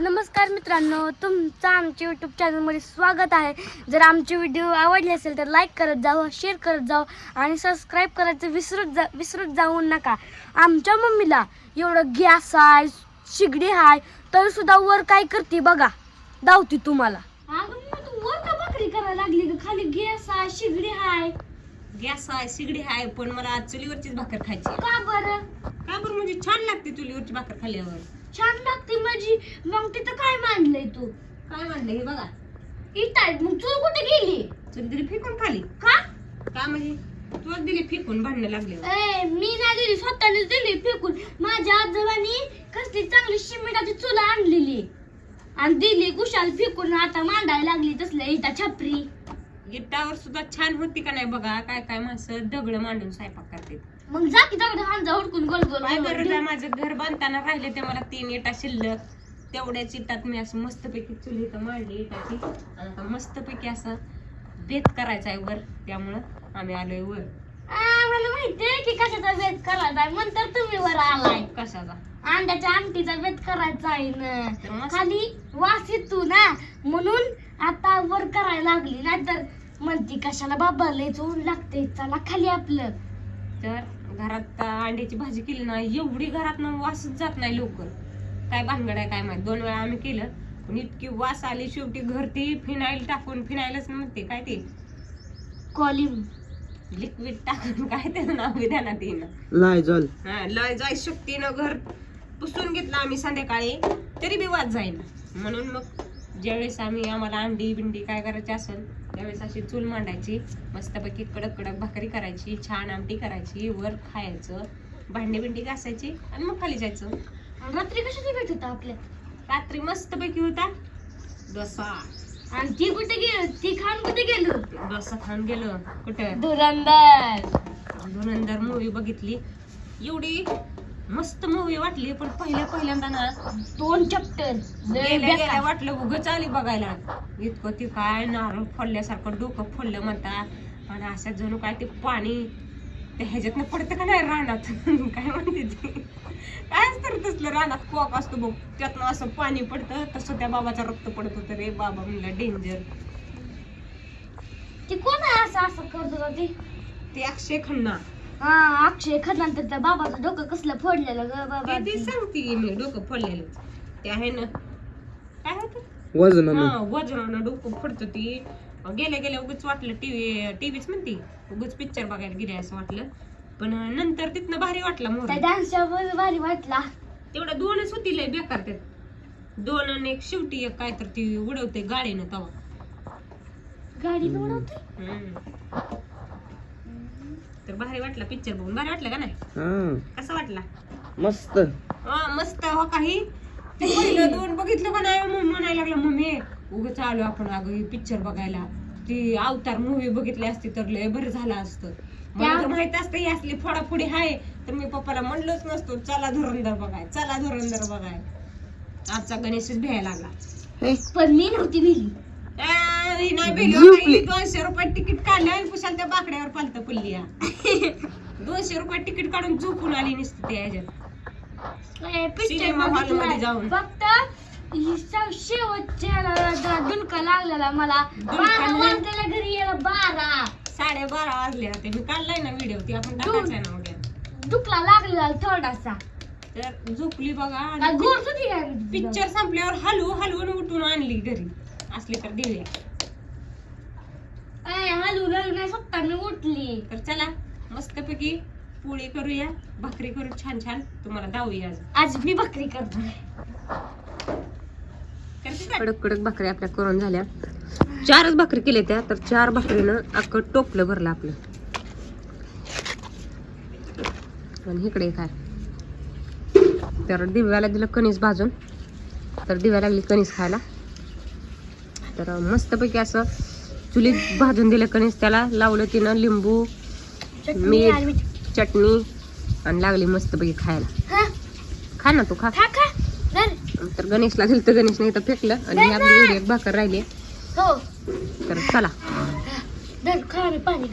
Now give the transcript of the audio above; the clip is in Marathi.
नमस्कार मित्रांनो, तुमचं आमच्या यूट्यूब चॅनलमध्ये स्वागत आहे. जर आमचे व्हिडिओ आवडले असेल तर लाईक करत जावा, शेअर करत जावा आणि सबस्क्राईब करायचं विसरत जाऊ नका. आमच्या मम्मीला एवढं गॅस आहे, शिगडी आहे, तर सुद्धा वर काय करते बघा, दावती तुम्हाला. तू वर का भाकरी करायला लागली का? खाली गॅस आहे, शिगडी आहे. गॅस आहे, शिगडी आहे, पण मला आज चुलीवरचीच भाकर खायची. का बरं? म्हणजे छान लागते चुलीवरची भाकर खाल्ल्यावर. छान लागते माझी. मग तिथं काय मांडलंय तू? काय म्हणलं हे बघा, इथं मग चूल कुठे गेली? चुली दिली फेकून खाली. का? का म्हणजे तुला दिली फेकून भांडणं लागले. मी नाही दिली, स्वतःनेच दिली फेकून. माझ्या आजोबांनी कसली चांगली शिमिटाची चूल आणलेली आणि दिली कुशाल फेकून. आता मांडायला लागली तसल्या इटा छपरी. इटावर सुद्धा छान होती का नाही बघा. काय काय माणसं दगड मांडून स्वयंपाक करते. मग जा की दगड हांजा हुडकून गोल गोल. काय गरज आहे, माझं घर बांधताना राहिले ते मला 3 इटा शिल्लक. तेवढ्याच इटात मी असं मस्तपैकी चुली तर मांडली इटाची. आणि आता मस्तपैकी असं बेत करायचा आहे वर, त्यामुळं आम्ही आलोय वर. मला माहितीये की कशाचा बेत करायचा आहे, म्हणतर तुम्ही वर आलाय. कशाचा? अंड्याच्या आमटीचा बेत करायचा आहे तर ना. मस्त. खाली वास येतो ना, म्हणून आता वर करायला लागली. नाहीतर म्हणती कशाला बाबा लय ऊन लागते, चला खाली आपलं. तर घरात अंड्याची भाजी केली ना, एवढी घरात ना वासच जात नाही लवकर. काय भानगड आहे काय माहित. 2 वेळा आम्ही केलं पण इतकी वास आली. शेवटी घर ती फिनाईल टाकून, फिनाईलच म्हणते काय ते कॉलिंग लिक्विड टाकून, काय त्याचं नाव बी ध्यानात येईना. लायझॉल. लय जाय शक्तीनं घर पुसून घेतलं आम्ही संध्याकाळी, तरी बी वास जाईना. म्हणून मग ज्यावेळेस आम्हाला अंडी बिंडी काय करायची असेल त्यावेळेस अशी चूल मांडायची, मस्तपैकी कडक कडक भाकरी करायची, छान आमटी करायची, वर खायचं, भांडी बिंडी घासायची आणि मग खाली जायचं. रात्री कशाची भेट होता आपल्या? रात्री मस्तपैकी होता डोसा. आणि ती कुठे गेली? ती खाऊन कुठे गेलो? डोसा खाऊन गेलो. कुठं? धुरंधर मूवी बघितली. एवढी मस्त मूवी वाटली, पण पहिल्यांदा ना 2 चॅप्टर गेल्या वाटलं उगच आली बघायला. इतकं ती काय नारळ फोडल्यासारखं डोकं फोडलं म्हणता. आणि असं जणू काय ते पाणी ते ह्याच्यातनं पडतं का नाही रानात. काय म्हणते ती, काय तर तसलं रानात कॉक असतो बघ, त्यातनं असं पाणी पडतं, तसं त्या बाबाचं रक्त पडत होतं. रे बाबा म्हणलं डेंजर. ती कोण आहे असं असं करत होती? ते अक्षय खन्ना. हा, अक्षय खन्ना. तर बाबाचं डोकं कसलं फोडलेलं ग बाबा? ते सांगते मी, डोकं फोडलेलं ते आहे ना. काय होतं? वजनानं डोकं फोडतं. ती गेल्या उगच वाटलं टीव्हीच म्हणते, उगच पिक्चर बघायला गेले असं वाटलं. पण नंतर तिथनं भारी वाटला मोर. डान्स भारी वाटला. तेवढ्या 2च होती, लय बेकार. त्यात 2 आणि एक शेवटी एक काय तर ती उडवते गाडीनं तवा. गाडी उडवते. तर भारी वाटला पिक्चर बघून. भारी वाटलं का नाही? कसा वाटला? मस्त. मस्त. हो काही पहिलं 2 बघितलं का नाही म्हणायला लागला मम्मी उगाच आलो आपण अगं पिक्चर बघायला. ती अवतार मूवी बघितली असती तर लय बरं झालं असतं. मला तर माहित असतं ही असली फोडाफोडी आहे तर मी पप्पाला म्हणलोच नसतो चला धुरंधर बघाय, चला धुरंधर बघाय. आजचा गणेशच भ्यायला लागला. पण मी नव्हती भिली. नाही भेली. 200 रुपये तिकीट काढलं आणि कुशाल त्या बाकड्यावर पालतं पडली. 200 रुपये तिकीट काढून झोपून आली नसती त्या ह्याच्यात सिनेमा हॉल मध्ये जाऊन. फक्त शेवटच्या दुलका लागलेला मला. 12 वाजलेला घरी यायला. 12:30 वाजले होते. मी काढलाय ना व्हिडिओ, ती आपण टाकायचा ना उद्या. दुखला लागलेला थोडासा. तर झोपली बघा. पिक्चर संपल्यावर हलवून उठून आणली घरी. असली तर देऊया. हलवून नाही, स्वतः मी उठली. तर चला मस्तपैकी पोळी करूया, भाकरी करू छान छान, तुम्हाला दावूया. आज मी भाकरी करतो. कडक कडक भाकरी आपल्या करून झाल्या. 4च भाकरी केल्या त्या, तर 4 भाकरीनं अख्खं टोपलं भरलं आपलं. आणि इकडे काय तर दिव्याला दिलं कणीस भाजून. तर दिव्या लागली कणीस खायला. तर मस्तपैकी असं चुलीत भाजून दिलं कणीस. त्याला लावलं तिनं लिंबू, मीठ, चटणी आणि लागली मस्तपैकी खायला. खा ना तू, खा. तर गणेशला दिलं तर गणेशने इथं फेकलं आणि आपली एवढी एक भाकर राहिली. तर चला. पाणी